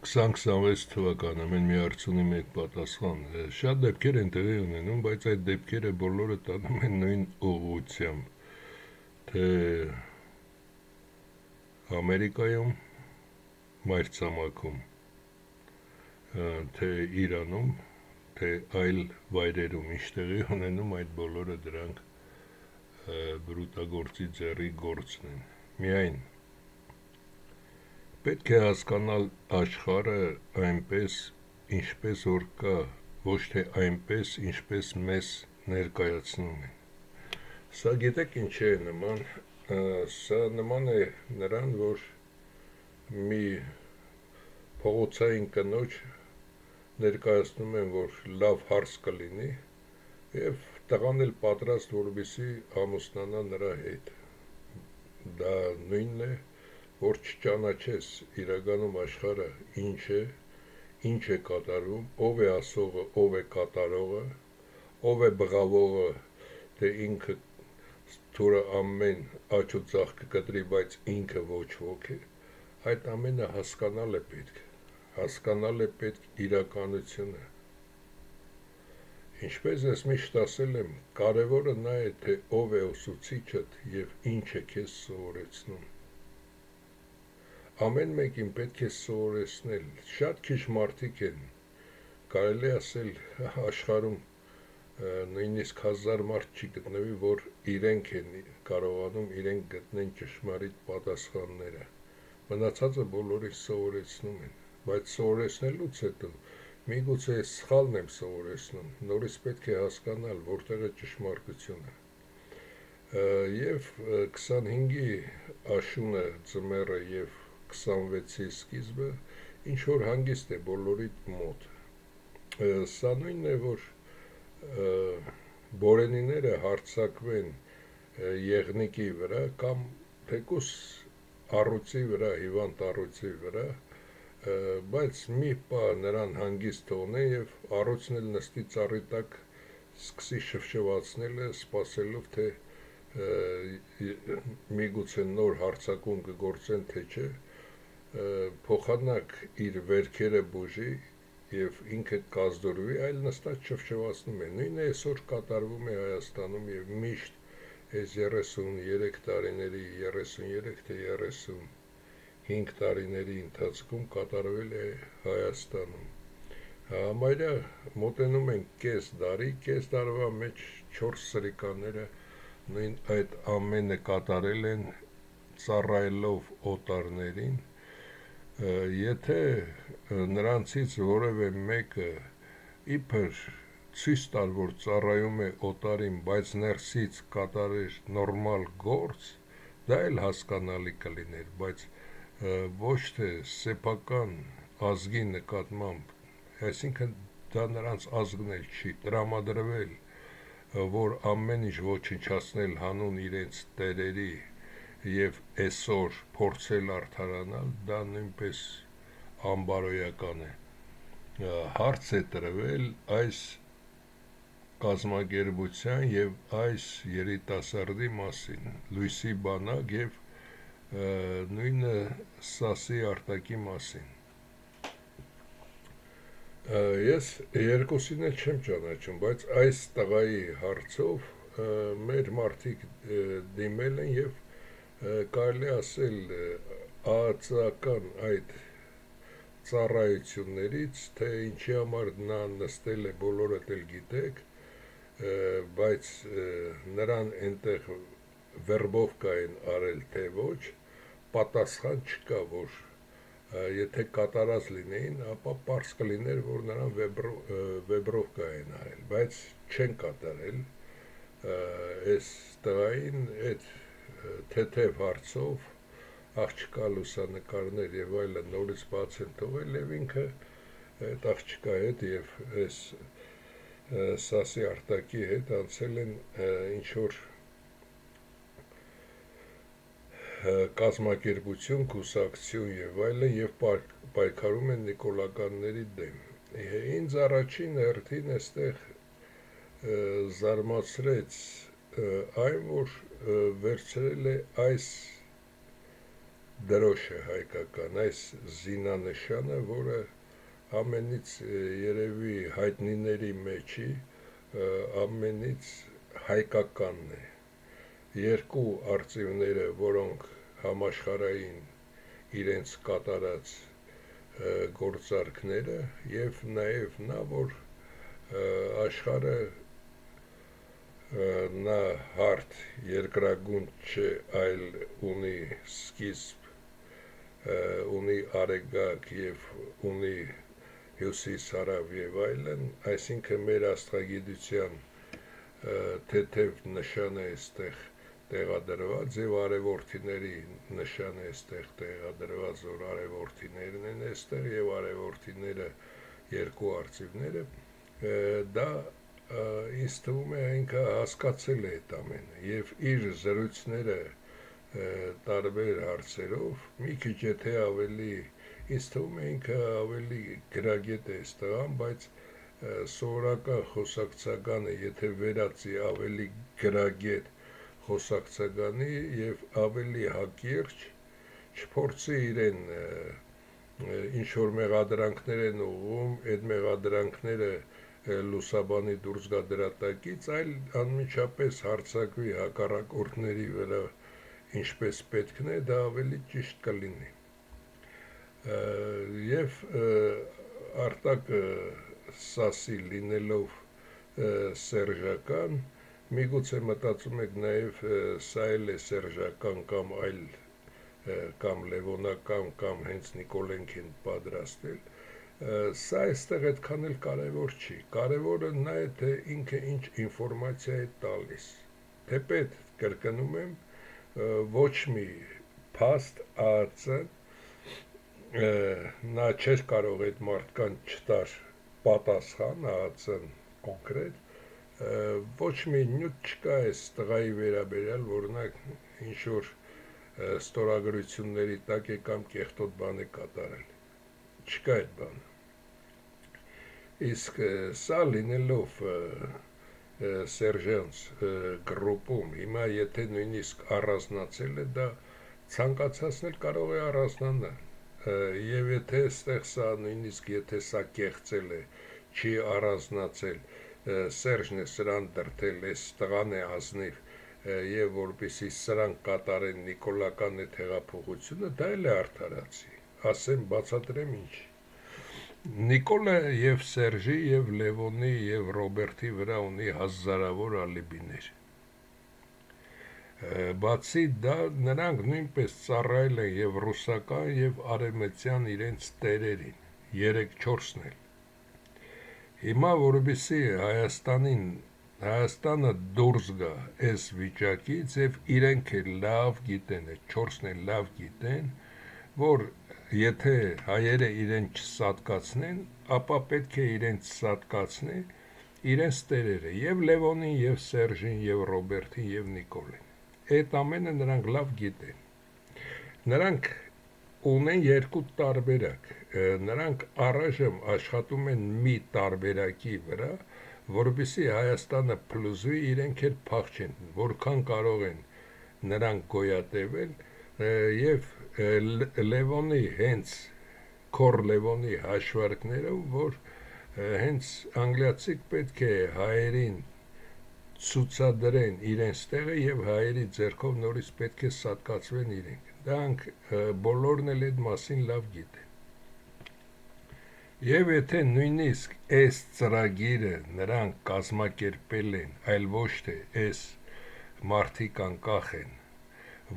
2026 թվականը մեն միացունի մեկ պատասխան շատ դեպքեր են տեղի ունենում, բայց այդ դեպքերը բոլորը տանում են նույն ուղղությամբ, թե Ամերիկայում, մայրցամաքում, թե Իրանում, թե այլ վայրերում ինչ տեղի ունենում, այդ բոլորը դրանք բրուտագործի ձեռի գործն են։ Միայն պետք է հասկանալ աշխարհը այնպես, ինչպես որ կա, ոչ թե այնպես, ինչպես մեզ ներկայացնում են։ Սա գիտեք ինչի է նման, սա նման է նրան, որ մի փողոցային կնոջ ներկայացնում են, որ լավ հարս կլինի, և տղան էլ պատրաստ, որպեսզի ամուսնանա նրա հետ։ Դա նույնն է, որ չճանաչես իրականում աշխարհը ինչ է կատարում, ով է ասողը, ով է կատարողը, ով է բղավողը, թե ինքը թուրը ամեն աջ ու ձախ կկտրի, բայց ինքը ոչ ոք է, այդ ամենը հասկանալ է պետք իրականությունը։ Ինչպես ես միշտ ասել եմ, կարևորը նա է, թե ով է ուսուցիչդ և ինչ է քեզ սովորեցնում։ Ամեն մեկին պետք է սովորեցնել, շատ քիչ մարդիկ են, կարելի ասել աշխարհում նույնիսկ 1000 մարդ չի գտնվի, որ իրենք են կարողանում իրենք գտնեն ճշմարիտ պատասխանները, մնացածը բոլորին սովորեցնում են, բայց սովորեցնելուց հետո միգուցե սխալն եմ սովորեցնում, նորից պետք է հասկանալ, որտեղ է ճշմարտությունը։ Եվ 25-ի աշունը ձմեռը և 26-ի սկիզբը ինչ-որ հանգիստ է բոլորիդ մոտ։ Սա նույնն է, որ բորենիները հարձակվեն եղնիկի վրա կամ թեկուս առուծի վրա, հիվանդ առուծի վրա, բայց մի պահ նրան հանգիստ թողնեն և առուծն էլ նստի ծառի տակ սկսի շվշվացնելը, սպասելով, թե միգուցե նոր հարձակում կգործեն, թե չէ, փոխանակ իր վերքերը բուժի և ինքը կազդուրվի, այլ նստած շվշվացնում է։ Նույնը այսօր կատարվում է Հայաստանում և միշտ այս 33 տարիների, 33 թե 35 տարիների ընթացքում կատարվել է Հայաստանում։ Համարյա մոտենում են կես դարվա մեջ 4 սրիկաները նույն այդ ամենը կատարել են ծառայելով օտարներին, եթե նրանցից որևէ մեկը իբր ցույց տար, որ ծառայում է օտարին, բայց ներսից կատարեր նորմալ գործ, դա էլ հասկանալի կլիներ, բայց ոչ թե սեփական ազգի նկատմամբ, այսինքն դա նրանց ազգն էլ չի տրամադրվել, որ ամեն ինչ ոչնչացնել հանուն իրենց տերերի և այսօր փորձել արդարանալ, դա նույնպես անբարոյական է։ Հարց է տրվել այս կազմակերպության և այս երիտասարդի մասին, լույսի բանակ և նույնը Սասի Արտակի մասին։ Ես երկուսին էլ չեմ ճանաչում, բայց այս տղայի հարցով մեր մարդիկ դիմել են և կարելի ասել ԱԱԾ-ական այդ ծառայություններից, թե ինչի համար նա նստել է, բոլորդ էլ գիտեք, բայց նրան այնտեղ վերբովկա են արել, թե ոչ, պատասխան չկա, որ եթե կատարած լինեին, ապա պարզ կլիներ, որ նրան վեբրովկա են արել, բայց չեն կատարել, այս տղային այդ թեթև հարցով աղջկա լուսանկարներ և այլն նորից բաց են թողել և ինքը այդ աղջկա հետ և այս Սասի Արտակի հետ անցել են ինչ-որ կազմակերպություն, կուսակցություն և այլն և պայքարում են նիկոլականների դեմ։ Ինձ առաջին հերթին այստեղ զարմացրեց այն, որ վերցրել է այս դրոշը հայկական, այս զինանշանը, որը ամենից երևի հայտնիների մեջի ամենից հայկականն է։ Երկու արծիվները, որոնք համաշխարհային իրենց կատարած գործարքները եւ նաեւ նա, որ աշխարհը նա հարթ երկրագունդ չէ, այլ ունի սկիզբ, ունի արեգակ եւ ունի հյուսիս հարավ եւ այլն, այսինքն մեր աստղագիտության թեթև նշանը այստեղ տեղադրված եւ արևորթիների նշանը այստեղ տեղադրված, որ արևորթիներն են այստեղ եւ արևորթիները երկու արծիվները, դա ինձ թվում է ինքը հասկացել է այդ ամենը եւ իր զրույցները տարբեր հարցերով մի քիչ եթե ավելի ինձ թվում է ինքը ավելի գրագետ է ստղան, բայց սովորական խոսակցականը եթե վերածի ավելի գրագետ խոսակցականի եւ ավելի հակիրճ չփորձի իրեն ինչ-որ մեղադրանքներ են ուղում, այդ մեղադրանքները լուսաբանի դուրս գա դրատակից, այլ անմիջապես հարցակվի հակառակորդների վրա ինչպես պետքն է, դա ավելի ճիշտ կլինի։ Եվ Արտակը Սասի լինելով սերժական, միգուցե մտածում եք նաև սա էլ է սերժական կամ այլ կամ լևոնական կամ հենց Նիկոլենք են պատրաստել, սա այստեղ այդքան էլ կարևոր չի, կարևորը նա է, թե ինքը ինչ ինֆորմացիա է տալիս, թեպետ կրկնում եմ, ոչ մի փաստ ԱԱՑ նա չէր կարող այդ մարդկան չտար պատասխան ԱԱՑ-ն կոնկրետ, ոչ մի նյութ չկա այս տղայի վերաբերյալ, որնակ ինչ-որ ստորագրությունների տակ է կամ կեղտոտ բան է կատարել, չկա այդ բանը։ Իսկ սա լինելով սերժանց գրուպում, հիմա եթե նույնիսկ առանձնացել է, դա ցանկացածն էլ կարող է առանձնանալ, եւ եթե այստեղ սա նույնիսկ եթե սա կեղծել է, չի առանձնացել, Սերժն է սրան դրդել, այս տղան է ազնիվ, եւ որպեսզի սրանք կատարեն նիկոլական այդ հեղափոխությունը, դա էլ է արդարացի, ասեմ, բացատրեմ ինչ։ Նիկոլը եւ Սերժի եւ Լևոնի եւ Ռոբերտի վրա ունի հազարավոր ալիբիներ։ Բացի դա, նրանք նույնպես ծառայել են եւ ռուսական եւ արևմտյան իրենց տերերին, 3-4-ն էլ։ Հիմա որպեսզի Հայաստանը դուրս գա այս վիճակից եւ իրենք էլ լավ գիտեն, այդ 4-ն էլ լավ գիտեն, որ եթե հայերը իրեն չսատկացնեն, ապա պետք է իրենց սատկացնի իրենց տերերը, եւ Լևոնին, եւ Սերժին, եւ Ռոբերտին, եւ Նիկոլին։ Այդ ամենը նրանք լավ գիտեն։ Նրանք ունեն երկու տարբերակ, նրանք առայժմ աշխատում են մի տարբերակի վրա, որպեսզի Հայաստանը փլուզվի, իրենք էլ փախչեն, որքան կարող են նրանք գոյատևել, եւ Լևոնի հենց Քոր Լևոնի հաշվարկներով, որ հենց անգլիացիք պետք է հայերին ցուցադրեն իրենց տեղը եւ հայերի ձեռքով նորից պետք է սատկացվեն իրենք։ Դրանք բոլորն էլ այդ մասին լավ գիտեն։ Եվ եթե նույնիսկ այս ծրագիրը նրանք կազմակերպել են, այլ ոչ թե այս մարդիկ անկախ են,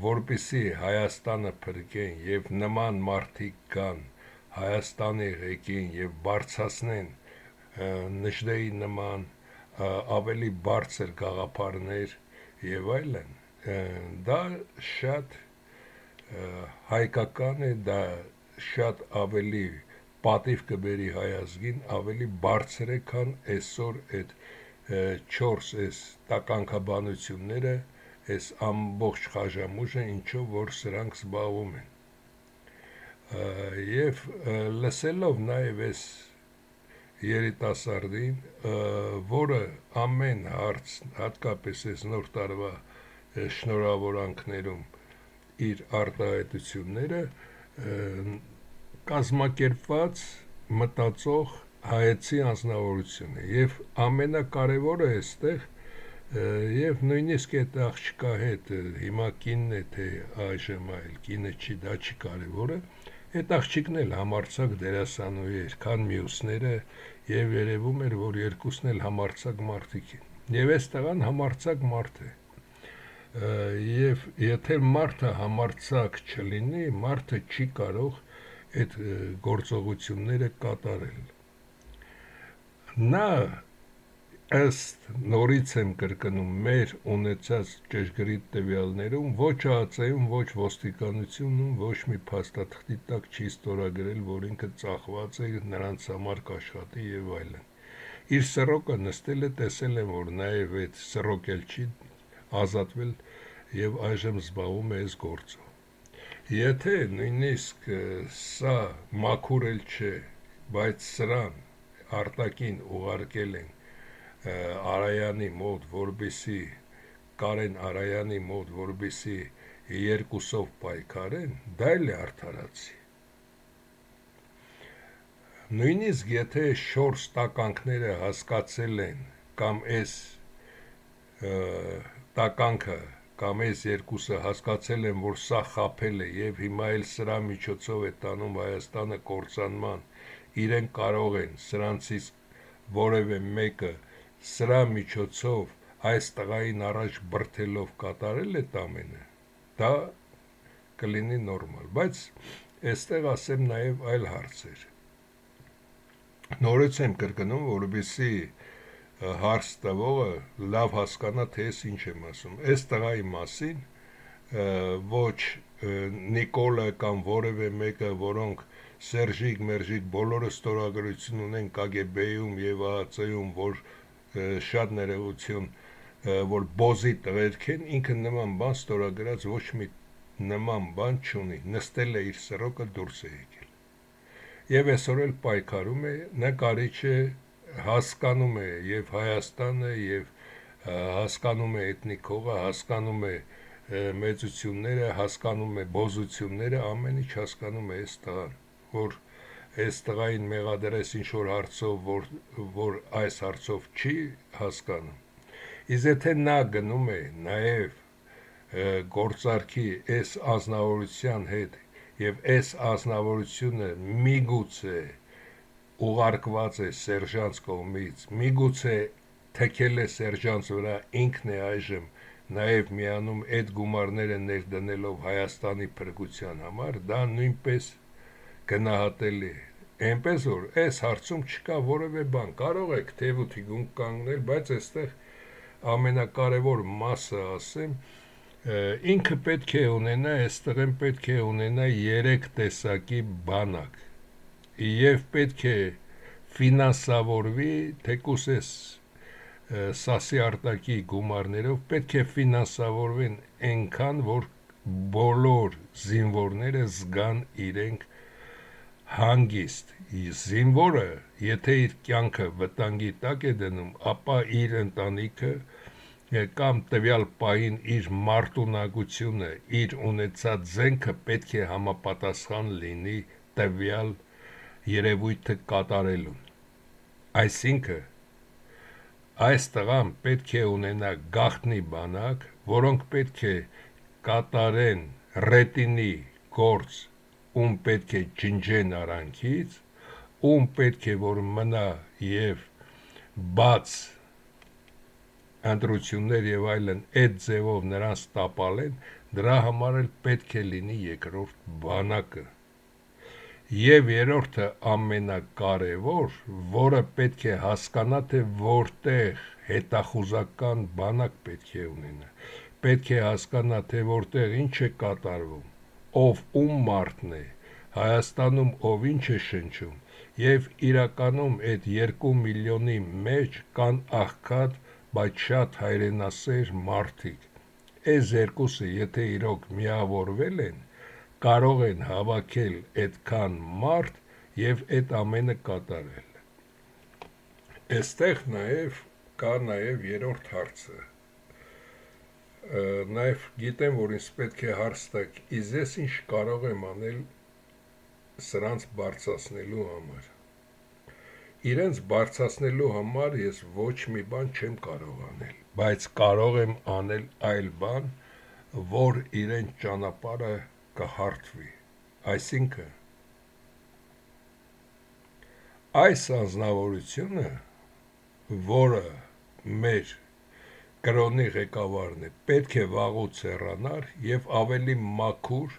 որպեսզի Հայաստանը փրկեն եւ նման մարդիկ կան Հայաստանի ղեկին եւ բարձրացնեն Նժդեի նման ավելի բարձր գաղափարներ եւ այլն, դա շատ հայկական է, դա շատ ավելի պատիվ կբերի հայ ազգին, ավելի բարձր է, քան այսօր այդ 4 այս տականքաբանությունները, այս ամբողջ խաժամուժը, ինչով որ սրանք զբաղվում են։ Եվ լսելով նաև այս երիտասարդին, որը ամեն հարց, հատկապես այս նոր տարվա շնորհավորանքներում իր արտահայտությունները կազմակերպված մտածող հայեցի անձնավորություն է եւ ամենակարևորը այստեղ եւ նույնիսկ այդ աղջկա հետ հիմա կինն է թե այժմ այլ կինը չի դա չի կարևորը այդ աղջիկն էլ համարցակ դերասանուհի էր քան մյուսները եւ երևում էր որ երկուսն էլ համարցակ մարդիկ են եւ այս տղան համարցակ մարդ է եւ եթե մարդը համարցակ չլինի մարդը չի կարող այդ գործողությունները կատարել նա ըստ նորից եմ կրկնում մեր ունեցած ճշգրիտ տվյալներում ոչ ԱԱԾ-ում ոչ ոստիկանությունում ոչ մի փաստաթղթի տակ չի ստորագրել որ ինքը ծախված է նրանց համար կաշխատի եւ այլն իր սռոկը նստել է տեսել եմ որ նաեւ այդ սռոկ էլ չի ազատվել եւ այժմ զբաղվում է այս գործով եթե նույնիսկ սա մաքուր էլ չէ բայց սրան արտակին ուղարկել են Արայանի մոտ, որպեսի Կարեն Արայանի մոտ, որպեսի երկուսով պայքարեն, դա էլ է արդարացի։ Նույնիսկ եթե շորս տականքները հասկացել են, կամ այս տականքը, կամ այս երկուսը հասկացել են, որ սա խաբել է և հիմա էլ սրա միջոցով է տանում Հայաստանը կործանման, իրեն կարող են սրանցից որևէ մեկը սրա միջոցով այս տղային առաջ բրդելով կատարել այդ ամենը, դա կլինի նորմալ, բայց այստեղ ասեմ նաև այլ հարցեր։ Նորից եմ կրկնում, որովհետեւ հարց տվողը լավ հասկանա, թե ես ինչ եմ ասում։ Այս տղայի մասին ոչ Նիկոլը կամ որևէ մեկը, որոնք Սերժիկ, Մերժիկ բոլորը ստորագրություն ունեն KGB-ում եւ ԱԱԾ-ում, որ շատ ներողություն, որ բոզի տղերք են, ինքը նման բան ստորագրած ոչ մի նման բան չունի, նստել է իր սռոկը դուրս է եկել։ Եվ այսօր էլ պայքարում է, նկարիչ է, հասկանում է եւ Հայաստանը եւ հասկանում է էթնիկողը, հասկանում է մեծությունները, հասկանում է բոզությունները, ամեն ինչ հասկանում է այս տղան, որ այս տղային մեղադրես ինչ-որ հարցով, որ այս հարցով չի հասկանում։ Իսկ եթե նա գնում է նաև գործարքի այս ազնվորության հետ եւ այս ազնվորությունը միգուցե ուղարկված է Սերժանց կողմից, միգուցե թքել է Սերժանց վրա, ինքն է այժմ նաև միանում այդ գումարները ներդնելով Հայաստանի փրկության համար, դա նույնպես գնահատելի է։ Այնպես որ այս հարցում չկա որևէ բան, կարող եք թեւութի գուն կանգնել, բայց այստեղ ամենակարևոր մասը ասեմ, ինքը պետք է ունենա, այստեղ պետք է ունենա 3 տեսակի բանակ եւ պետք է ֆինանսավորվի թեկուս էս սասի արտակի գումարներով պետք է ֆինանսավորվեն այնքան, որ բոլոր զինվորները զգան իրենք հանգիստ։ Զինվորը, եթե իր կյանքը վտանգի տակ է դնում, ապա իր ընտանիքը կամ տվյալ պահին իր մարտունակությունը, իր ունեցած զենքը պետք է համապատասխան լինի տվյալ երևույթը կատարելուն։ Այսինքն այս տղան պետք է ունենա գաղտնի բանակ, որոնք պետք է կատարեն ռետինի գործ, ում պետք է ջնջեն արանքից, ում պետք է որ մնա եւ բաց ընտրություններ եւ այլն այդ ձևով նրանց տապալեն, դրա համար էլ պետք է լինի երկրորդ բանակը։ Եվ երրորդը ամենակարևոր, որը պետք է հասկանա, թե որտեղ հետախուզական բանակ պետք է ունենա, պետք է հասկանա, թե որտեղ ինչ է կատարվում, ով ում մարդն է, Հայաստանում ով ինչ է շնչում, եւ իրականում այդ 2 միլիոնի մեջ կան աղքատ, բայց շատ հայրենասեր մարդիկ։ Այս երկուսը, եթե իրոք միավորվել են, կարող են հավաքել այդքան մարդ եւ այդ ամենը կատարել։ Այստեղ նաև կա նաև երրորդ հարցը։ Նաև գիտեմ, որ ինձ պետք է հարց տաք, իսկ ես ինչ կարող եմ անել սրանց բարձրացնելու համար։ Իրենց բարձրացնելու համար ես ոչ մի բան չեմ կարող անել, բայց կարող եմ անել այլ բան, որ իրենց ճանապարհը կհարթվի։ Այսինքն այս անձնավորությունը, որը մեր կրոնի ղեկավարն է, պետք է վաղուց հեռանար եւ ավելի մաքուր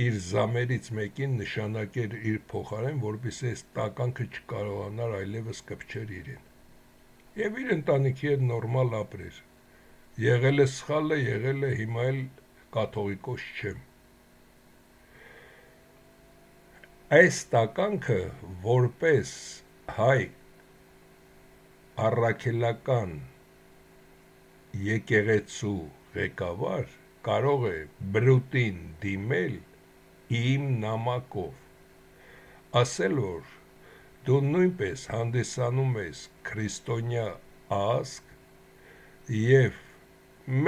իր զամերից մեկին նշանակեր իր փոխարեն, որպեսզի այս տականքը չկարողանար այլևս կպչեր իրեն։ Եվ իր ընտանիքի հետ նորմալ ապրեր։ Եղել է սխալը, եղել է, հիմա էլ կաթողիկոս չեմ։ Այս տականքը որպես հայ առաքելական եկեղեցու ղեկավար կարող է բրուտին դիմել իմ նամակով, ասել, որ դու նույնպես հանդիսանում ես քրիստոնյա ազգ եւ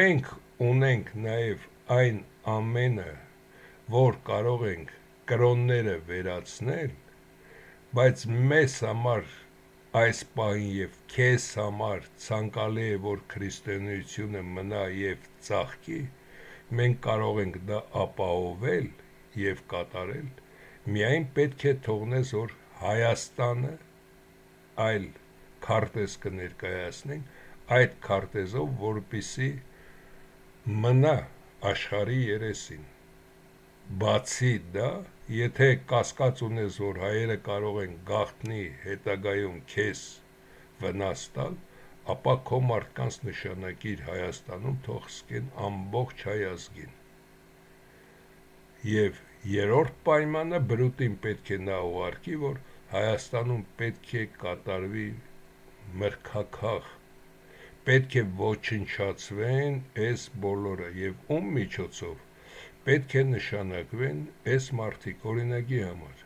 մենք ունենք նաեւ այն ամենը, որ կարող ենք կրոնները վերացնել, բայց մեզ համար այս պահին եւ քեզ համար ցանկալի է, որ քրիստոնեությունը մնա եւ ծաղկի, մենք կարող ենք դա ապահովել եւ կատարել, միայն պետք է թողնես, որ Հայաստանը այլ քարտեզ կներկայացնենք, այդ քարտեզով, որպեսզի մնա աշխարհի երեսին։ Բացի դա, եթե կասկած ունես, որ հայերը կարող են գաղտնի հետագայում քեզ վնաս տալ, ապա քո մարդկանց նշանակիր Հայաստանում, թող սկեն ամբողջ հայ ազգին։ Եվ երրորդ պայմանը բրուտին պետք է նա ուղարկի, որ Հայաստանում պետք է կատարվի մրգաքաղ, պետք է ոչնչացվեն այս բոլորը եւ ում միջոցով պետք է նշանակվեն այս մարդիկ օրինակի համար։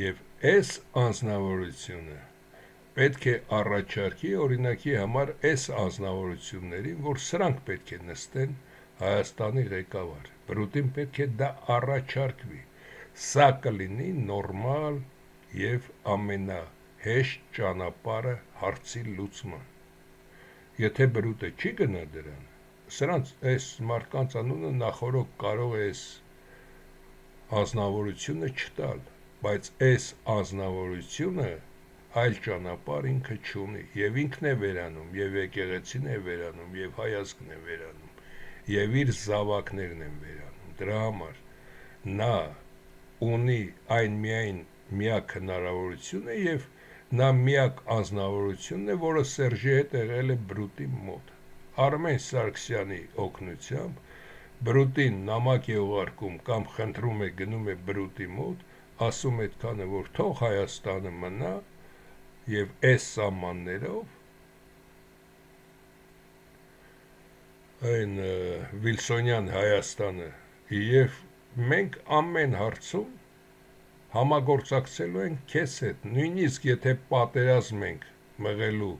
Եվ այս անձնավորությունը պետք է առաջարկի օրինակի համար այս անձնավորություններին, որ սրանք պետք է նստեն Հայաստանի ղեկավար։ Բրուտին պետք է դա առաջարկվի։ Սա կլինի նորմալ եւ ամենահեշտ ճանապարհը հարցի լուծման։ Եթե բրուտը չի գնա դրան, սրանց այս մարդկանց անունը նախորոք կարող է այս անձնավորությունը չտալ, բայց այս անձնավորությունը այլ ճանապարհ ինքը չունի եւ ինքն է վերանում, եւ եկեղեցին է վերանում, եւ հայ ազգն է վերանում, եւ իր զավակներն են վերանում։ Դրա համար նա ունի այն միակ հնարավորությունը եւ նա միակ անձնավորությունն է, որը Սերժի հետ եղել է բրուտի մոտ։ Արմեն Սարգսյանի օգնությամբ բրուտին նամակ է ուղարկում կամ խնդրում է, գնում է բրուտի մոտ, ասում այդքանը, որ թող Հայաստանը մնա եւ այս սահմաններով այն Վիլսոնյան Հայաստանը, եւ մենք ամեն հարցում համագործակցելու ենք քեզ հետ, նույնիսկ եթե պատերազմ ենք մղելու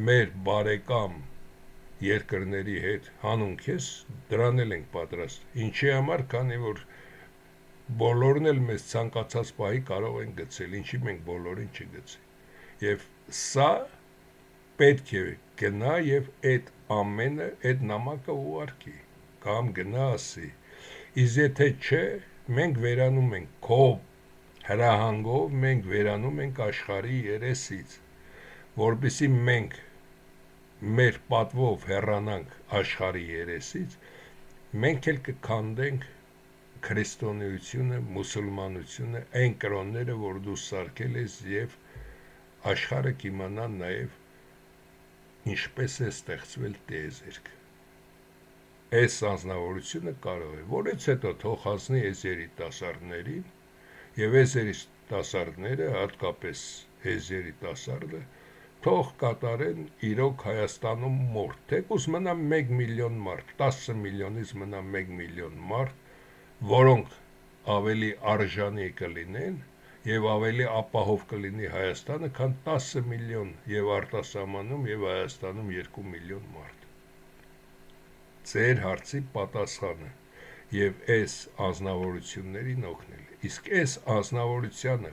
մեր բարեկամ երկրների հետ, հանուն քեզ դրան էլ ենք պատրաստ։ Ինչի համար, քանի որ բոլորն էլ մեզ ցանկացած պահի կարող են գցել, ինչի մենք բոլորին չգցի։ Եվ սա պետք է գնա եւ այդ ամենը, այդ նամակը ուղարկի, կամ գնա ասի։ Իսկ եթե չէ, մենք վերանում ենք քո հրահանգով, մենք վերանում ենք աշխարհի երեսից, որպեսզի մենք մեր պատվով հեռանանք աշխարհի երեսից, մենք էլ կքանդենք քրիստոնեությունը, մուսուլմանությունը, այն կրոնները, որ դու սարքել ես, եւ աշխարհը կիմանա նաեւ ինչպես է ստեղծվել տիեզերքը։ Այս անձնավորությունը կարող է, որից հետո թող հանձնի այս երիտասարդներին, եւ այս երիտասարդները, հատկապես այս երիտասարդը, թող կատարեն իրոք Հայաստանում մորթ, թեկուզ մնա 1 միլիոն մարդ, 10 միլիոնից մնա 1 միլիոն մարդ, որոնք ավելի արժանի կլինեն եւ ավելի ապահով կլինի Հայաստանը, քան 10 միլիոն եւ արտասահմանում եւ Հայաստանում 2 միլիոն մարդ։ ձեր հարցի պատասխանը եւ այս անձնավորություններին օգնել։ Իսկ այս անձնավորությանը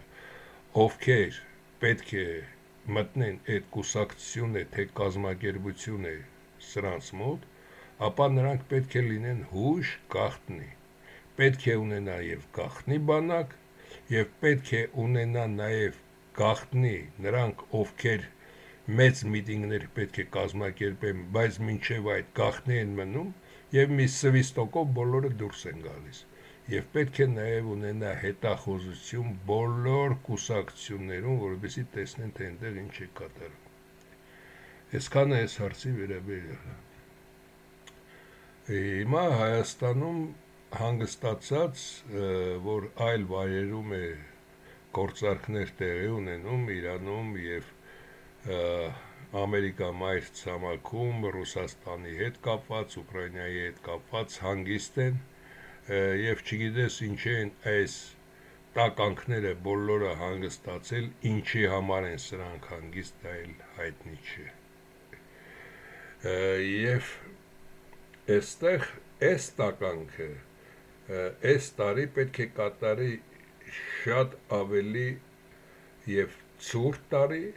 ովքեր պետք է մտնեն այդ կուսակցությունը, թե կազմակերպությունը սրանց մոտ, ապա նրանք պետք է լինեն հուշ գաղտնի, պետք է ունենա եւ գաղտնի բանակ, եւ պետք է ունենա նաեւ գաղտնի նրանք, ովքեր մեծ միտինգներ պետք է կազմակերպեն, բայց մինչև այդ գաղտնի են մնում եւ մի սվիստոկով բոլորը դուրս են գալիս։ Եվ պետք է նաև ունենա հետախուզություն բոլոր կուսակցություններում, որովհետեւ տեսնեն, թե այնտեղ ինչ է կատարվում։ Այսքանը այս հարցի վերաբերյալ։ Հիմա Հայաստանում հանգստացած, որ այլ վայրերում է գործարքներ տեղի ունենում, Իրանում եւ Ամերիկա մայր ցամաքում, Ռուսաստանի հետ կապված, Ուկրաինայի հետ կապված հանգիստ են եւ չգիտես ինչ են այս տականքները բոլորը հանգստացել, ինչի համար են սրանք հանգիստ, այլ հայտնի չէ։ Եվ այստեղ այս տականքը այս տարի պետք է կատարի շատ ավելի եւ ցուրտ տարի,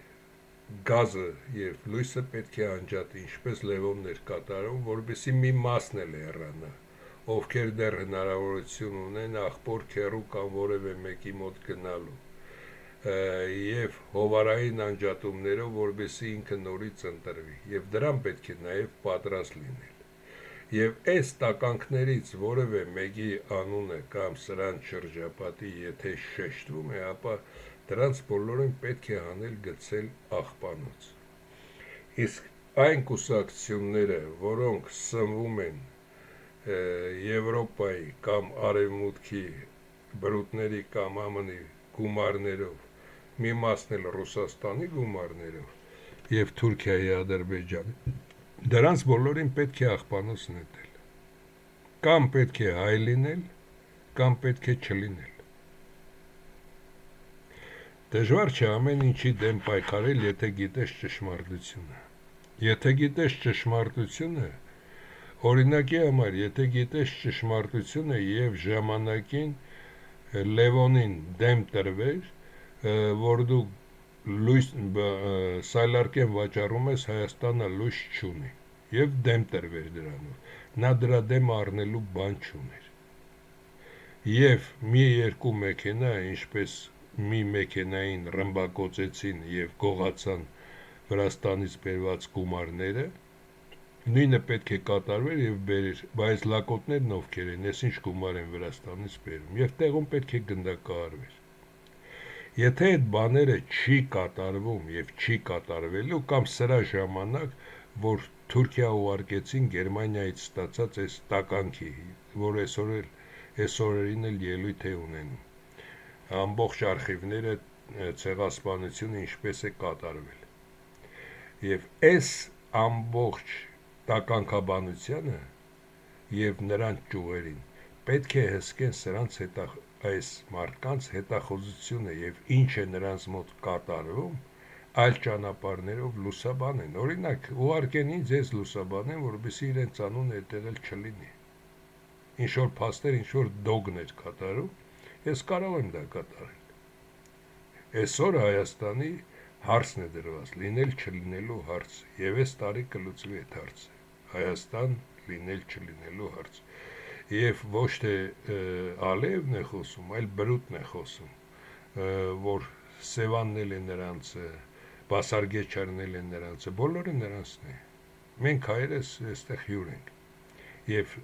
գազը եւ լույսը պետք է անջատի, ինչպես Լևոնն էր կատարում, որովհետեւ մի մասն էլ հեռանա, ովքեր դեռ հնարավորություն ունեն աղբոր քեռու կամ որևէ մեկի մոտ գնալու եւ հովարային անջատումներով, որովհետեւ ինքը նորից ընտրվի, եւ դրան պետք է նաեւ պատրաստ լինել։ Եվ այս տականքներից որևէ մեկի անունը կամ սրան շրջապատի եթե շեշտվում է, ապա դրանց բոլորին պետք է անել գցել աղբանոց։ Իսկ այն կուսակցությունները, որոնք սնվում են Եվրոպայի կամ Արևմուտքի բրուտների կամ ԱՄՆ-ի գումարներով, մի մասն էլ Ռուսաստանի գումարներով եւ Թուրքիայի, Ադրբեջանի, դրանց բոլորին պետք է աղբանոց նետել։ Կամ պետք է հայ լինել, կամ պետք է չլինել։ Դժվար չէ ամեն ինչի դեմ պայքարել, եթե գիտես ճշմարտությունը։ Եթե գիտես ճշմարտությունը, օրինակի համար, եթե գիտես ճշմարտությունը եւ ժամանակին Լևոնին դեմ տրվեր, որ դու լույս սայլարկեն վաճառում ես, Հայաստանը լույս չունի, եւ դեմ տրվեր դրանով, նա դրա դեմ առնելու բան չուներ։ Եվ մի երկու մեքենա, ինչպես մի մեքենային ռմբակոծեցին եւ գողացան Վրաստանից բերված գումարները, նույնը պետք է կատարվեր եւ բերեր, բայց լակոտներն ովքեր են, ես ինչ գումար են Վրաստանից բերում, եւ տեղում պետք է գնդակահարվեր։ Եթե այդ բաները չի կատարվում եւ չի կատարվելու, կամ սրա ժամանակ, որ Թուրքիա ուղարկեցին Գերմանիայից ստացած այս տականքի, որ այսօրերին էլ ելույթ է ունենում, ամբողջ արխիվները ցեղասպանությունը ինչպես է կատարվել։ Եվ այս ամբողջ տականքաբանությանը եւ նրանց ճյուղերին պետք է հսկեն սրանց այս մարդկանց հետախուզությունը եւ ինչ է նրանց մոտ կատարվում, այլ ճանապարհներով լուսաբանեն։ Օրինակ, ուղարկեն ինձ ես լուսաբանեմ, որովհետեւ իրենց անունը այդտեղ էլ չլինի։ Ինչ որ փաստեր, ինչ որ դոգներ կատարում, ես կարող եմ դա կատարել։ Այսօր Հայաստանի հարցն է դրված, լինել չլինելու հարց, եւ այս տարի կլուծվի այդ հարցը։ Հայաստան լինել չլինելու հարց։ Եվ ոչ թե Ալիևն է խոսում, այլ Բրուտն է խոսում, որ Սևանն էլ է նրանցը, Բասարգեչարն էլ է նրանցը, բոլորը նրանցն է։ Մենք հայերս այստեղ հյուր ենք։ Եվ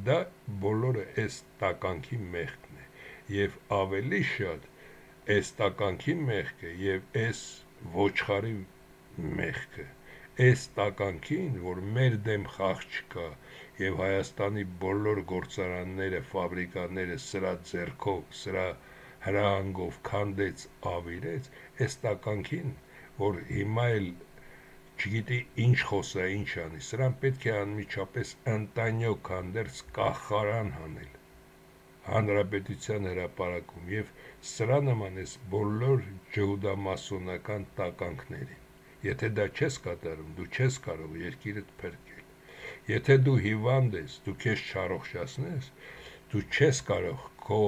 դա բոլորը այս տականքի մեղքն է։ Եվ ավելի շատ այս տականքի մեղքը եւ այս ոչխարի մեղքը, այս տականքին, որ մեր դեմ խաղ չկա եւ Հայաստանի բոլոր գործարանները, ֆաբրիկաները սրա ձեռքով, սրա հրահանգով քանդեց, ավիրեց, այս տականքին, որ հիմա էլ չգիտի ինչ խոսա, ինչ անի, սրան պետք է անմիջապես ընտանյո քանդերց կախարան հանել Հանրապետության հրապարակում եւ սրա նման էս բոլոր ջհուդամասոնական տականքներին։ Եթե դա չես կատարում, դու չես կարող երկիրդ փրկել։ Եթե դու հիվանդ ես, դու քեզ չառողջացնես, դու չես կարող քո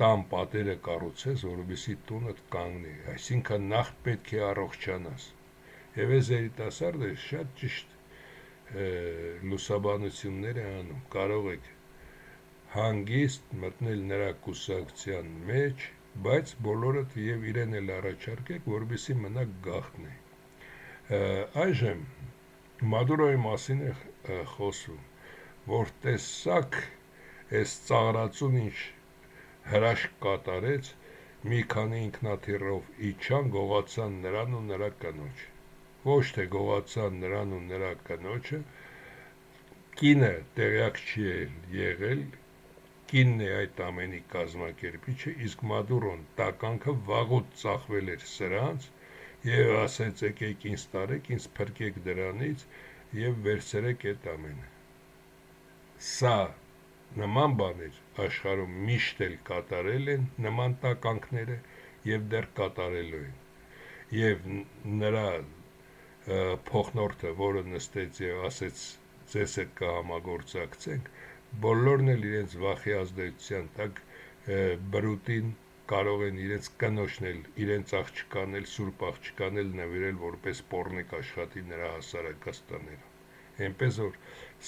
տան պատերը կառուցես, որովհետեւ տունդ կանգնի, այսինքն նախ պետք է առողջանաս։ Եվ այս երիտասարդը շատ ճիշտ լուսաբանություններ է անում, կարող եք հանգիստ մտնել նրա կուսակցության մեջ, բայց բոլորդ եւ իրեն էլ առաջարկեք, որովհետեւ մնաք գաղտնի։ Այժմ Մադուրոյի մասին է խոսում, որ տեսակ այս ծաղրածուն ինչ հրաշք կատարեց, մի քանի ինքնաթիռով իջան, գողացան նրան ու նրա կնոջը։ Ոչ թե գողացան նրան ու նրա կնոջը, կինը տեղյակ չի եղել, կինն է այդ ամենի կազմակերպիչը, իսկ Մադուրոն տականքը վաղուց ծախվել էր սրանց եւ ասեց եկեք ինձ տարեք, ինձ փրկեք դրանից եւ վերցրեք այդ ամենը։ Սա նման բաներ աշխարհում միշտ էլ կատարել են նման տականքները եւ դեռ կատարելու են։ Եվ նրա փոխնորդը, որը նստեց եւ ասեց ձեզ հետ կհամագործակցենք, բոլորն էլ իրենց վախի ազդեցության տակ բրուտին կարող են իրենց կնոջնել, իրենց աղջկանել, սուրբ աղջկանել, նվիրել որպես պոռնիկ աշխատի նրա հասարակստաներում։ Այնպես որ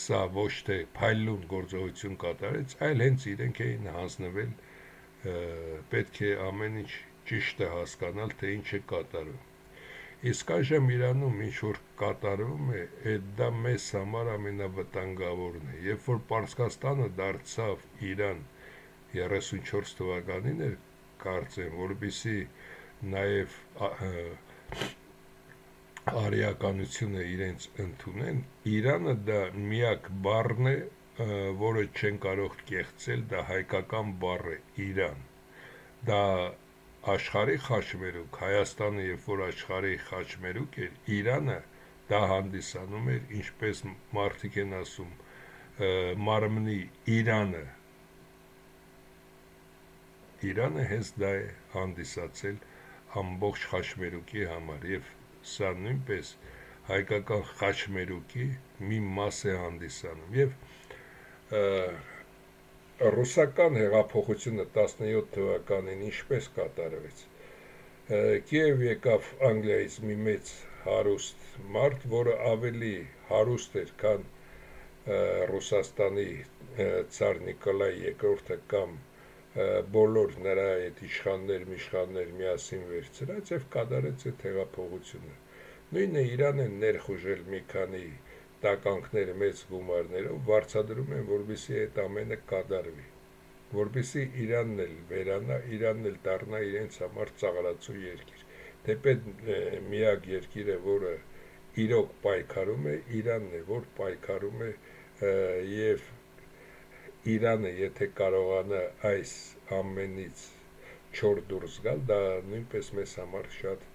սա ոչ թե փայլուն գործողություն կատարեց, այլ հենց իրենք էին հանձնվել, պետք է ամեն ինչ ճիշտ է հասկանալ, թե ինչ է կատարում։ Իսկ այժմ Իրանում ինչ որ կատարվում է, դա մեզ համար ամենավտանգավորն է։ Երբ որ Պարսկաստանը դարձավ Իրան 34 թվականին էր, կարծեմ, որպեսի նաև արիականությունը իրենց ընդունեն, Իրանը դա միակ բառն է, որը չեն կարող կեղծել, դա հայկական բառ է՝ Իրան։ Դա աշխարհի խաչմերուկ, Հայաստանը երբ որ աշխարհի խաչմերուկ էր, Իրանը դա հանդիսանում էր, ինչպես մարդիկ են ասում, մարմնի Իրանը։ Իրանը հենց դա է հանդիսացել ամբողջ խաչմերուկի համար եւ սա նույնպես հայկական խաչմերուկի մի մաս է հանդիսանում եւ ռուսական հեղափոխությունը 17 թվականին ինչպես կատարվեց։ Կիև եկավ Անգլիայից մի մեծ հարուստ մարդ, որը ավելի հարուստ էր, քան Ռուսաստանի ցար Նիկոլայ II-ը կամ բոլոր նրա այդ իշխաններ միասին վերցրած եւ կատարեց այդ հեղափոխությունը։ Նույնը Իրան են ներխուժել մի քանի տականքներ մեծ գումարներով, վարձատրում են, որպեսզի այդ ամենը կատարվի, որպեսզի Իրանն էլ վերանա, Իրանն էլ դառնա իրենց համար ծաղրածու երկիր։ Թեպետ միակ երկիրը, որը իրոք պայքարում է, Իրանն է, որ պայքարում է եւ Իրանը, եթե կարողանա այս ամենից չոր դուրս գալ, դա նույնպես մեզ համար շատ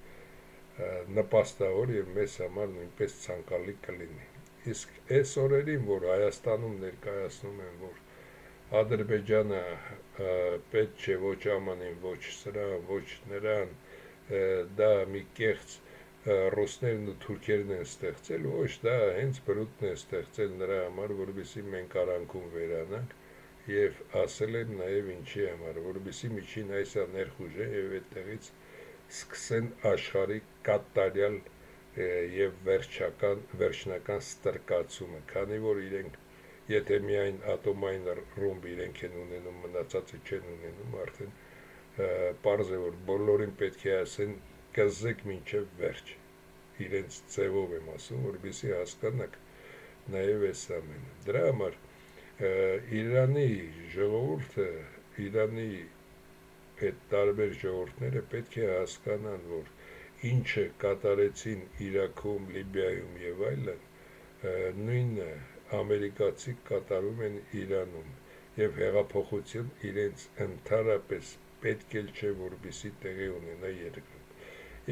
նպաստավոր եւ մեզ համար նույնպես ցանկալի կլինի։ Իսկ այս օրերին, որ Հայաստանում ներկայացնում են, որ Ադրբեջանը պետք չէ ոչ ԱՄՆ-ին, ոչ սրան, ոչ նրան, դա մի կեղծ ռուսներն ու թուրքերն են ստեղծել, ոչ դա հենց բրուտն է ստեղծել նրա համար, որովհետեւ մենք արանքում վերանանք եւ ասել են նաեւ ինչի համար, որովհետեւ միջին այսա ներխուժեն եւ այդտեղից սկսեն աշխարհի կատարյալ եւ վերջնական ստրկացումը, քանի որ իրենք եթե միայն ատոմային ռումբ իրենք են ունենում, մնացածը չեն ունենում, արդեն պարզ է, որ բոլորին պետք է ասեն կզեք մինչև վերջ, իրենց ձևով եմ ասում, որպեսզի հասկանաք նաև այս ամենը։ Դրա համար Իրանի ժողովուրդը, Իրանի այդ տարբեր ժողովուրդները պետք է հասկանան, որ ինչը կատարեցին Իրաքում, Լիբիայում եւ այլն, նույնը ամերիկացի կատարում են Իրանում եւ հեղափոխություն իրենց ընդհանրապես պետք էլ չէ, որպեսզի տեղի ունենա երկրում։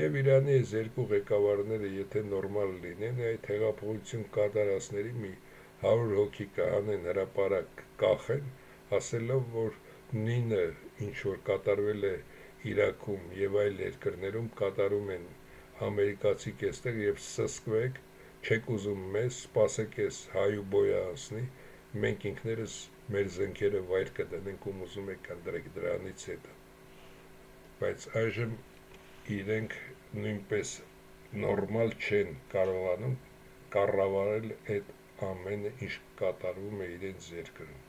Եվ Իրանի այս երկու ղեկավարները, եթե նորմալ լինեն, այդ հեղափոխություն կատարածների մի 100 հոգի կանեն հրապարակ կախեն, ասելով, որ նույնը ինչ որ կատարվել է Իրաքում եւ այլ երկրներում կատարում են ամերիկացի կեստեղ եւ սսկվեք, չեք ուզում մեզ, սպասեք ես հայու բոյը անցնի, մենք ինքներս մեր զենքերը վայր կդնենք ում ուզում եք կնդրեք դրանից հետո, բայց այժմ իրենք նույնպես նորմալ չեն կարողանում կառավարել այդ ամենը, ինչ կատարվում է իրենց երկրում։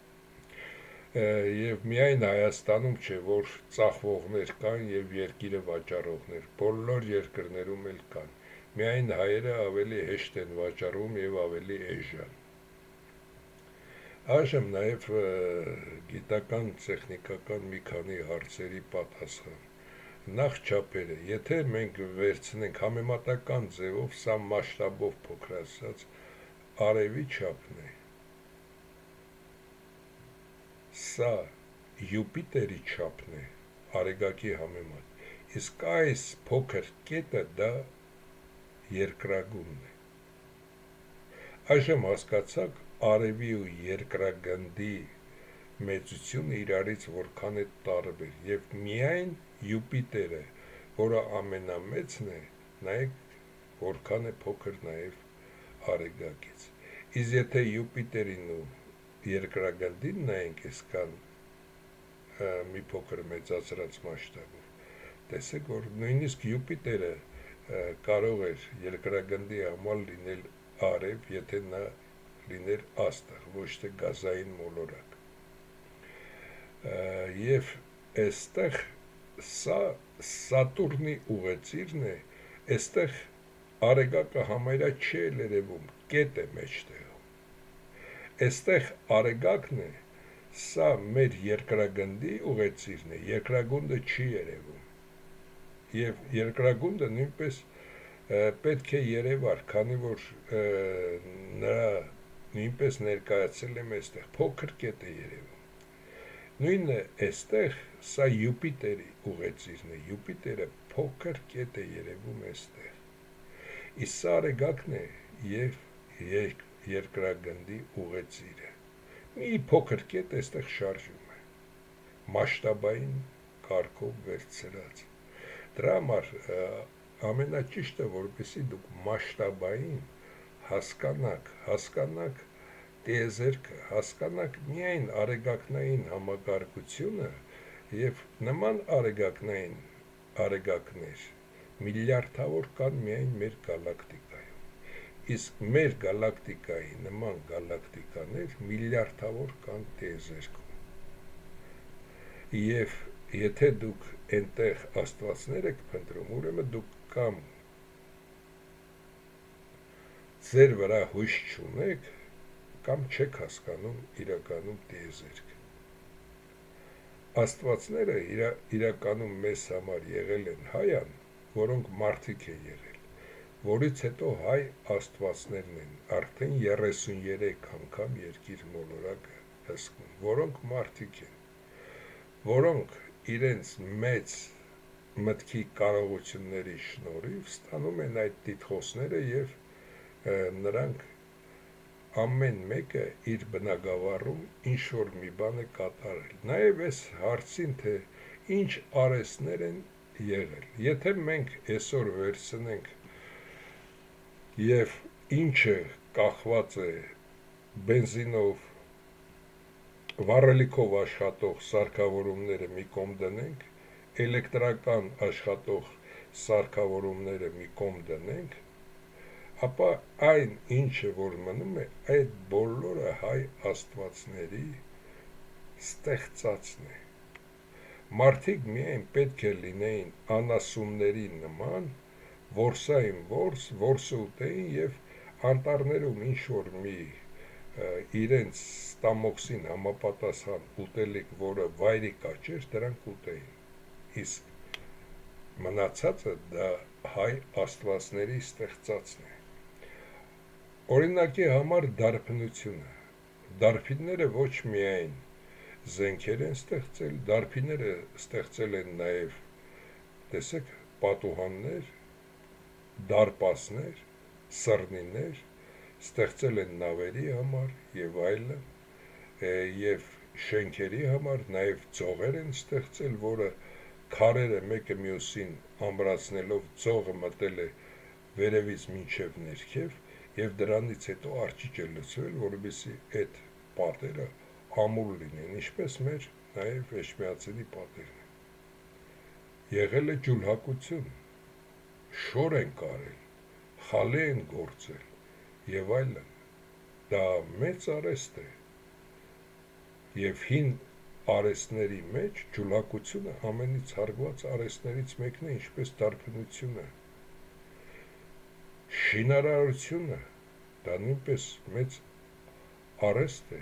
Եվ միայն Հայաստանում չէ, որ ծախվողներ կան և երկիրը վաճառողներ, բոլոր երկրներում էլ կան, միայն հայերը ավելի հեշտ են վաճառում և ավելի էժան։ Այժմ նաև գիտական, տեխնիկական մի քանի հարցերի պատասխան։ Նախ չափերը, եթե մենք վերցնենք համեմատական ձևով, սա մասշտաբով փոքր ասած, արևի չափն է, սա Յուպիտերի չափն է, արեգակի համեմատ, իսկ այս փոքր կետը դա երկրագունդն է։ Այժմ հասկացաք արևի ու երկրագնդի մեծությունը իրարից որքան է տարբեր, և միայն Յուպիտերը, որը ամենամեծն է, նայեք որքան է փոքր նաև արեգակից։ Իսկ եթե Յուպիտերին ու երկրագնդին նայենք այսքան մի փոքր մեծացրած մասշտաբով, տեսեք, որ նույնիսկ Յուպիտերը կարող էր երկրագնդի համար լինել արև, եթե նա լիներ աստղ, ոչ թե գազային մոլորակ։ Եվ այստեղ սա Սատուրնի ուղեծիրն է, այստեղ արեգակը համարյա չի էլ երևում, կետ է մեջտեղում։ Այստեղ արեգակն է, սա մեր երկրագնդի ուղեծիրն է, երկրագունդը չի երևում, և երկրագունդը նույնպես պետք է երևար, քանի որ նրա նույնպես ներկայացել եմ այստեղ, փոքր կետ է երևում։ Նույնը այստեղ, սա Յուպիտերի ուղեծիրն է, Յուպիտերը փոքր կետ է երևում այստեղ, իսկ սա արեգակն է և երկրագնդի ուղեծիրը, մի փոքր կետ այստեղ շարժում է, մասշտաբային կարգով վերցրած։ Դրա համար ամենաճիշտը, որպեսզի դուք մասշտաբային հասկանաք տիեզերքը, հասկանաք միայն արեգակնային համակարգությունը և նման արեգակներ միլիարդավոր կան միայն մեր գալակտիկայում, իսկ մեր գալակտիկայի նման գալակտիկաներ միլիարդավոր կան տիեզերքում, և եթե դուք այնտեղ աստվածներ եք փնտրում, ուրեմն դուք կամ ձեր վրա հույս չունեք, կամ չեք հասկանում իրականում տիեզերքը։ Աստվածները իրականում մեզ համար եղել են հայան, որոնք մարդիկ են եղել, որից հետո հայ աստվածներն են արդեն 33 անգամ երկիր մոլորակը հսկում, որոնք մարդիկ են, որոնք իրենց մեծ մտքի կարողությունների շնորհիվ ստանում են այդ տիտղոսները և նրանք ամեն մեկը իր բնագավառում ինչ-որ մի բան է կատարել։ Նաև այս հարցին, թե ինչ արհեստներ են եղել, եթե մենք այսօր վերցնենք և ինչը կախված է բենզինով, վառելիքով աշխատող սարքավորումները մի կողմ դնենք, էլեկտրական աշխատող սարքավորումները մի կողմ դնենք, ապա այն ինչը որ մնում է, այդ բոլորը հայ աստվածների ստեղծածն է։ Մարդիկ միայն պետք է լինեին անասունների նման, որսային որսը ուտեին և անտառներում ինչ-որ մի իրենց ստամոքսին համապատասխան ուտելիք, որը վայրի կաճեր, դրանք ուտեին, իսկ մնացածը դա հայ աստվածների ստեղծածն է։ Օրինակի համար դարբնությունը, դարբինները ոչ միայն զենքեր են ստեղծել, դարբինները ստեղծել են նաև, տեսեք, պատուհաններ, դարպասներ, սռնիներ, ստեղծել են նավերի համար և այլն, և շենքերի համար, նաև ծողեր են ստեղծել, որը քարերը մեկը մյուսին ամրացնելով ծողը մտել է վերևից մինչև ներքև, եւ դրանից հետո արջիճ է լցվել, որովհետեւ այդ պատերը ամուր լինեն, ինչպես մեր նաեւ Էջմիածնի պատերն են։ Եղել է ջուլհակություն, շոր են կարել, խալի են գործել եւ այլն։ Դա մեծ արհեստ է եւ հին արհեստների մեջ ջուլհակությունը ամենից հարգված արհեստներից մեկն է, ինչպես դարբնությունը, շինարարությունը, դա նույնպես մեծ արհեստ է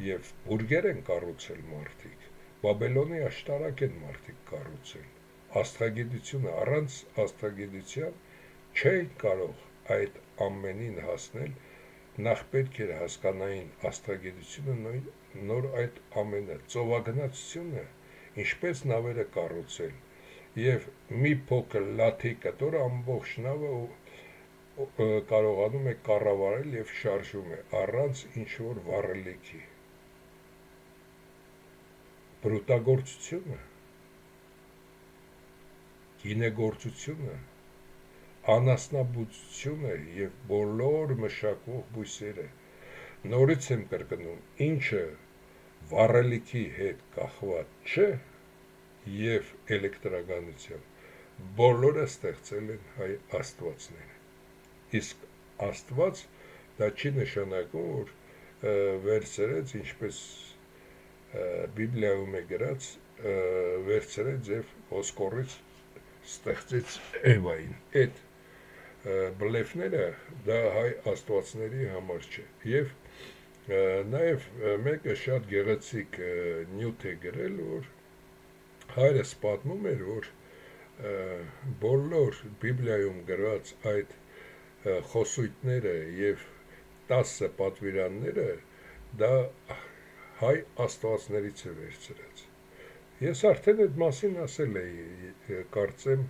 եւ բուրգեր են կառուցել մարդիկ, Բաբելոնի աշտարակ են մարդիկ կառուցել, աստղագիտությունը, առանց աստղագիտության չէին կարող այդ ամենին հասնել, նախ պետք էր հասկանային աստղագիտությունը, նոր այդ ամենը, ծովագնացությունը, ինչպես նավերը կառուցել, եւ մի փոքր լաթի կտոր ամբողջ նավը կարողանում է կառավարել եւ շարժում է առանց ինչ-որ վառելիքի։ Բրուտագործությունը, գինեգործությունը, անասնաբուծությունը եւ բոլոր մշակվող բույսերը, նորից եմ կրկնում, ինչը վառելիքի հետ կախված չէ եւ էլեկտրականությամբ, բոլորը ստեղծել են հայ աստվածները։ Իսկ Աստված դա չի նշանակում, որ վերցրեց, ինչպես Բիբլիայում է գրած, վերցրեց եւ ոսկորից ստեղծեց Էվային։ Այդ բլեֆները դա հայ աստվածների համար չէ։ Եվ նաև մեկը շատ գեղեցիկ նյութ է գրել, որ հայրս պատմում էր, որ բոլոր Բիբլիայում գրված այդ խոսույթները եւ 10 պատվիրանները դա հայ աստվածներից է վերցրած։ Ես արդեն այդ մասին ասել էի, կարծեմ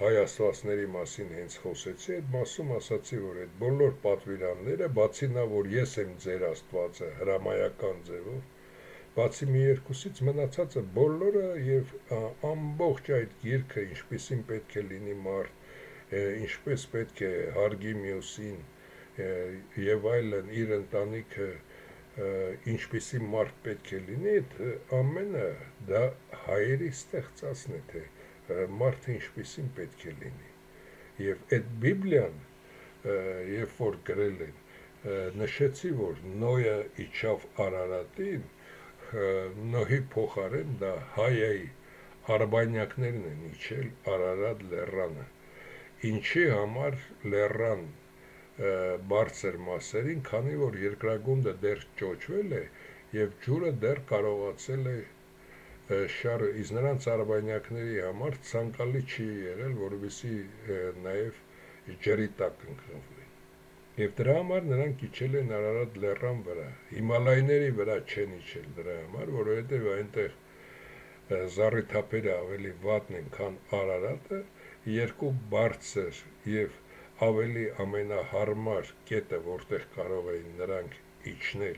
հայ աստվածների մասին հենց խոսեցի, այդ մասում ասացի, որ այդ բոլոր պատվիրանները, բացի նա, որ ես եմ ձեր Աստվածը հրամայական ձևով, բացի մի երկուսից մնացածը բոլորը եւ ամբողջ այդ գիրքը, ինչպեսին պետք է լինի մարդ, ինչպես պետք է հարգի մյուսին եւ այլն, իր ընտանիքը ինչպեսի մարդ պետք է լինի, այդ ամենը դա հայերի ստեղծածն է, թե մարդը ինչպեսին պետք է լինի։ Եվ այդ Բիբլիան, երբ որ գրել են, նշեցի, որ Նոյը իջավ Արարատին, Նոյի փոխարեն դա հայայի արբանյակներն են իջել Արարատ լեռանը։ Ինչի համար լեռան բարձր մասերին, քանի որ երկրագունդը դեռ ճոճվել է եւ ջուրը դեռ կարողացել է շարը, իսկ նրանց արբանյակների համար ցանկալի չի եղել, որովհետեւ նաեւ ջրի տակ ընկնվեն։ Եվ դրա համար նրանք իջել են Արարատ լեռան վրա, Հիմալայների վրա չեն իջել դրա համար, որովհետեւ այնտեղ զառիթափերը ավելի վատն են, քան Արարատը, երկու բարձր եւ ավելի ամենահարմար կետը, որտեղ կարող էին նրանք իջնել,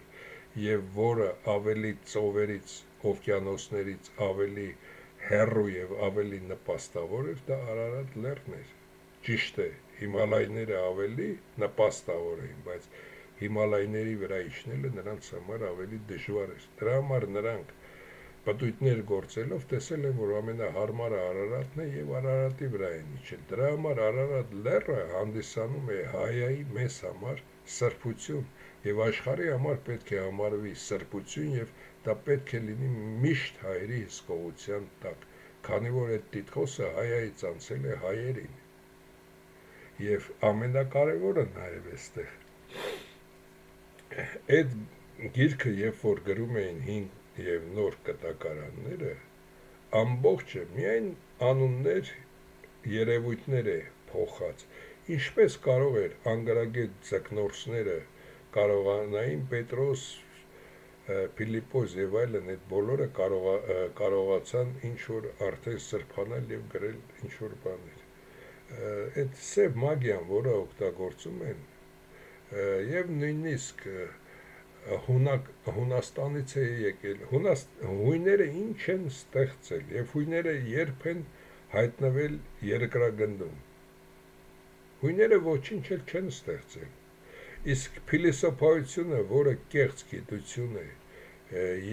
եւ որը ավելի ծովերից, օվկիանոսներից ավելի հեռու եւ ավելի նպաստավոր էր, դա Արարատ լեռն էր։ Ճիշտ է, Հիմալայները ավելի նպաստավոր էին, բայց Հիմալայների վրա իջնելը նրանց համար ավելի դժվար էր։ Դրա համար նրանք պտույտներ գործելով տեսել են, որ ամենահարմարը Արարատն է եւ Արարատի վրա են իջել։ Դրա համար Արարատ լեռը հանդիսանում է հայայի մեզ համար սրբություն եւ աշխարհի համար պետք է համարվի սրբություն եւ դա պետք է լինի միշտ հայերի հսկողության տակ, քանի որ այդ տիտղոսը հայայից անցել է հայերին։ Եվ ամենակարևորը նաեւ էստեղ այդ գիրքը, երբ որ գրում էին հին եւ նոր կտակարանները, ամբողջը միայն անուններ, երևույթներ է փոխած, ինչպես կարող էր անգրագետ ձկնորսները կարողանային Պետրոս, Փիլիպոս եւ այլն, այդ բոլորը կարողացան ինչ-որ արդեն սրբանալ եւ գրել ինչ-որ բաներ։ Այդ սև մագիան, որը օգտագործում են, եւ նույնիսկ Հունաստանից է եկել, հույները ինչ են ստեղծել եւ հույները երբ են հայտնվել երկրագնդում։ Գույները ոչինչ էլ չեն ստեղծել։ Իսկ փիլիսոփայությունը, որը կեղծ գիտություն է,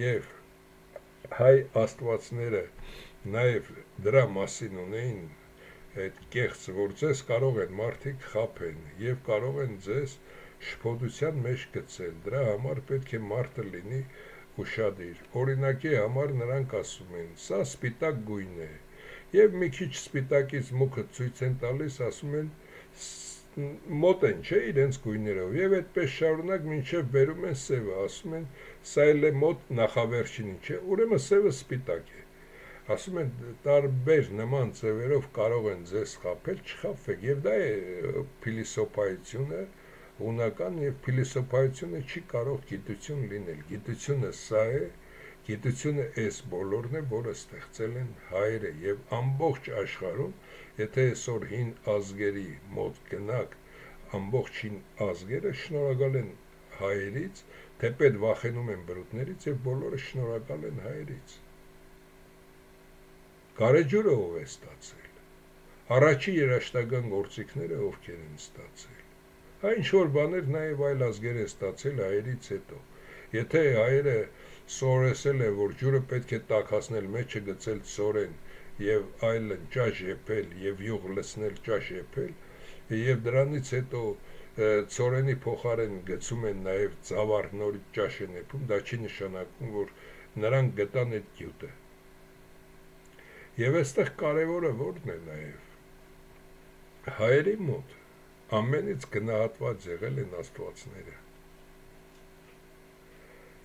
եւ հայ աստվածները նաեւ դրա մասին ունեին այդ կեղծ, որ ձեզ կարող են մարդիկ խաբեն եւ կարող են ձեզ շփոթության մեջ գցել, դրա համար պետք է մարդը լինի ուշադիր։ Օրինակի համար նրանք ասում են, սա սպիտակ գույն է, եւ մի քիչ սպիտակից մուգը ցույց են տալիս, ասում են մոտ են, չէ, իրենց գույներով, եւ այդպես շարունակ մինչեւ բերում են սևը, ասում են սա էլ է մոտ նախավերջինին, չէ, ուրեմն սևը սպիտակ է։ Ասում են տարբեր նման ձևերով կարող են ձեզ խաբել, չխաբվեք, եւ դա է փիլիսոփայությունը հունական, եւ փիլիսոփայությունը չի կարող գիտություն լինել։ Գիտությունը սա է, գիտությունը այս բոլորն է, որը ստեղծել են հայերը, եւ ամբողջ աշխարհում, եթե այսօր հին ազգերի մոտ գնաք, ամբողջ հին ազգերը շնորհակալ են հայերից, թեպետ վախենում են բրուտներից, եւ բոլորը շնորհակալ են հայերից։ Գարեջուրը ով է ստացել, առաջի երաշտական գործիքները ովքեր են ստացել, հա ինչ-որ բաներ նաև այլ ազգեր է ստացել հայերից հետո, եթե հայերը սովորեցել է, որ ջուրը պետք է տաքացնել, մեջը գցել ծորեն և այլն ճաշ եփել և յուղ լցնել ճաշ եփել, և դրանից հետո ծորենի փոխարեն գցում են նաև ծավառ նորից ճաշ են եփում, դա չի նշանակում, որ նրանք գտան այդ գյուտը։ Եվ այստեղ կարևորը որն է նաև հայերի մոտ ամենից գնահատված եղել են աստվածները,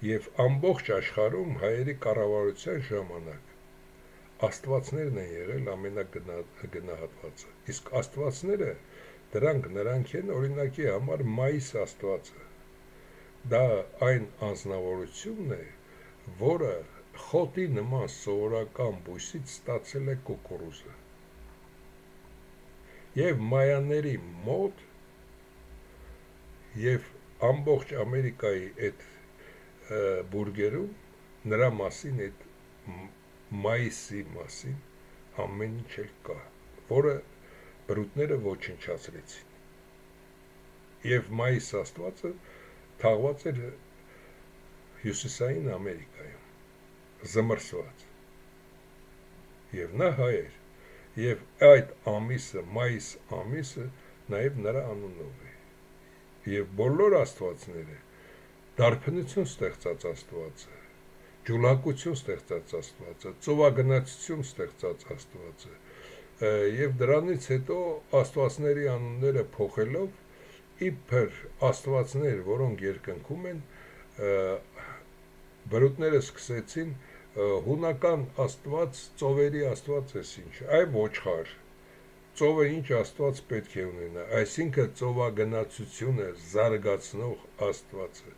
և ամբողջ աշխարհում հայերի կառավարության ժամանակ աստվածներն են եղել ամենագնահատվածը, իսկ աստվածները նրանք են, օրինակի համար մայիս աստվածը, դա այն անձնավորությունն է, որը խոտի նման սովորական բույսից ստացել է կուկուրուզը, և մայաների մոտ և ամբողջ Ամերիկայի այդ բուրգերում նրա մասին, այդ մայիսի մասին ամեն ինչ էլ կա, որը բրուտները ոչնչացրեցին, և մայիս աստվածը թաղված էր հյուսիսային Ամերիկայում, զմրսված, և նա հայ էր, և այդ ամիսը, մայիս ամիսը նաև նրա անունով է, և բոլոր աստվածները, դարբնություն ստեղծած աստվածը, ջուլակություն ստեղծած աստվածը, ծովագնացություն ստեղծած աստվածը, և դրանից հետո աստվածների անունները փոխելով իբր աստվածներ, որոնք երկնքում են, բրուտները սկսեցին հունական աստված, ծովերի աստված ես ինչ, այ ոչխար, ծովը ինչ աստված պետք է ունենա, այսինքն ծովագնացությունը զարգացնող աստվածը,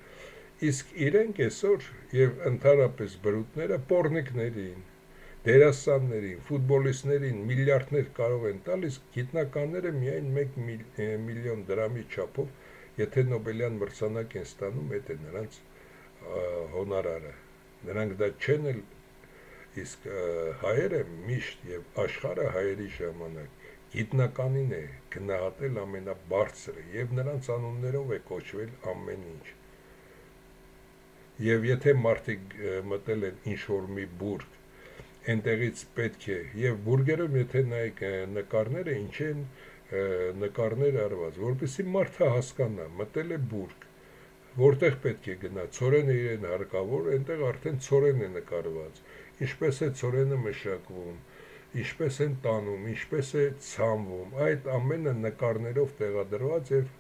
իսկ իրենք այսօր և ընդհանրապես բրուտները պոռնիկներին, դերասաններին, ֆուտբոլիստներին միլիարդներ կարող են տալ, իսկ գիտնականները միայն 1 միլիոն դրամի չափով, եթե Նոբելյան մրցանակ են ստանում, այդ է նրանց հոնորարը, նրանք դա չեն էլ, իսկ հայերը միշտ և աշխարհը հայերի ժամանակ գիտնականին է գնահատել ամենաբարձրը, և նրանց անուններով է կոչվել ամեն ինչ, և եթե մարդիկ մտել են ինչ-որ մի բուրգ, այնտեղից պետք է, և բուրգերում եթե նայեք նկարները, ինչ են նկարներ արված, որպեսզի մարդը հասկանա, մտել է բուրգ, որտեղ պետք է գնա, ցորենը իրեն հարկավոր, այնտեղ արդեն ցորեն է նկարված, ինչպես է ցորենը մշակվում, ինչպես են տանում, ինչպես է ցանվում, այդ ամենը նկարներով տեղադրված եւ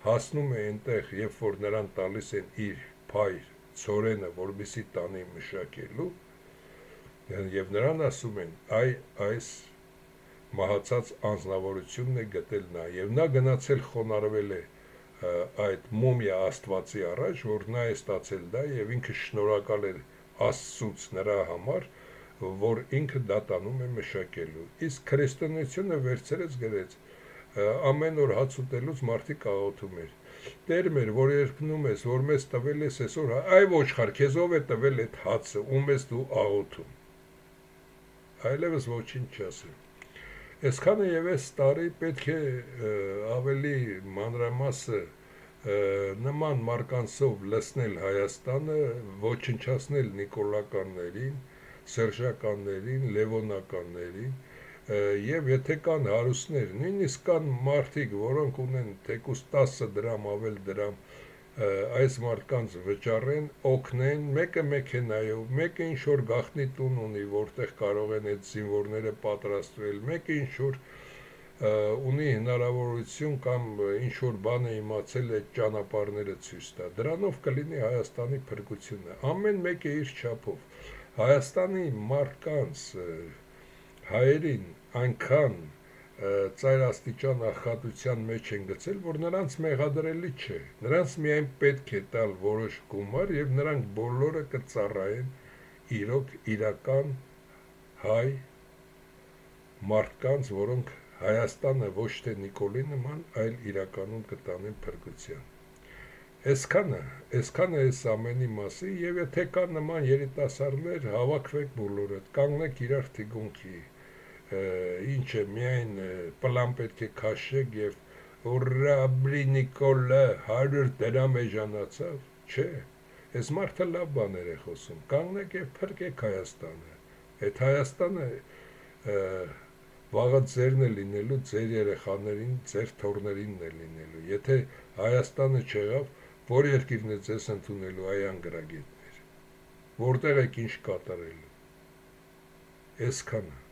հասնում է այնտեղ, երբ որ նրան տալիս են իր փայր ցորենը, որպեսզի տանի մշակելու, եւ նրան ասում են, այս մահացած անձնավորությունն է գտել նա, եւ նա գնացել խոնարհվել է այդ մումիա աստվածի առաջ, որ նա է ստացել դա եւ ինքը շնորհակալ էր Աստծուց նրա համար, որ ինքը դա տանում է մշակելու, իսկ քրիստոնեությունը վերցրեց գրեց, ամեն օր հաց ուտելուց մարդիկ աղոթում էր, Տեր մեր, որ երկնում ես, որ մեզ տվել ես այսօր, այ ոչխար, քեզ ով է տվել այդ հացը, ում ես դու աղոթում, այլևս ոչինչ չասեմ, Այսքանը եւ այս տարի պետք է ավելի մանրամասը նման մարկանցով լցնել Հայաստանը, ոչնչացնել նիկոլականներին, սերժականներին, լևոնականներին, եւ եթե կան հարուստներ, նույնիսկ կան մարդիկ, որոնք ունեն թեկուզ 10 դրամ ավել դրամ, այս մարդկանց վճարեն, օգնեն, մեկը մեքենայով, մեկը ինչ որ գախնի տուն ունի, որտեղ կարող են այդ զինվորները պատրաստվել, մեկը ինչ որ ունի հնարավորություն կամ ինչ-որ բան է իմացել այդ ճանապարհները ցույց տա։ Դրանով կլինի Հայաստանի փրկությունը։ Ամեն մեկը իր չափով։ Հայաստանի մարդկանց հայերին այնքան ծայրաստիճան աղքատության մեջ են գցել, որ նրանց մեղադրելի չէ։ Նրանց միայն պետք է տալ որոշ գումար եւ նրանք բոլորը կծառայեն իրոք իրական հայ մարդկանց, որոնք Հայաստանը ոչ թե Նիկոլի նման, այլ իրականում կտանեն փրկության։ Այսքանը այս ամենի մասին, եւ եթե կան նման երիտասարդներ, հավաքվեք բոլորդ, կանգնեք իրար թիկունքի, ինչ է, միայն պլան պետք է քաշեք եւ ուրա բլի Նիկոլը 100 դրամ էժանացավ, չէ, այս մարդը լավ բաներ է խոսում, կանգնեք եւ փրկեք Հայաստանը, այդ Հայաստանը վաղը ձերն է լինելու, ձեր երեխաներին, ձեր թոռներինն է լինելու։ Եթե Հայաստանը չեղավ, որ երկիրն է ձեզ ընդունելու այ անգրագետներ։ Որտեղ եք ինչ կատարելու։ Այսքանը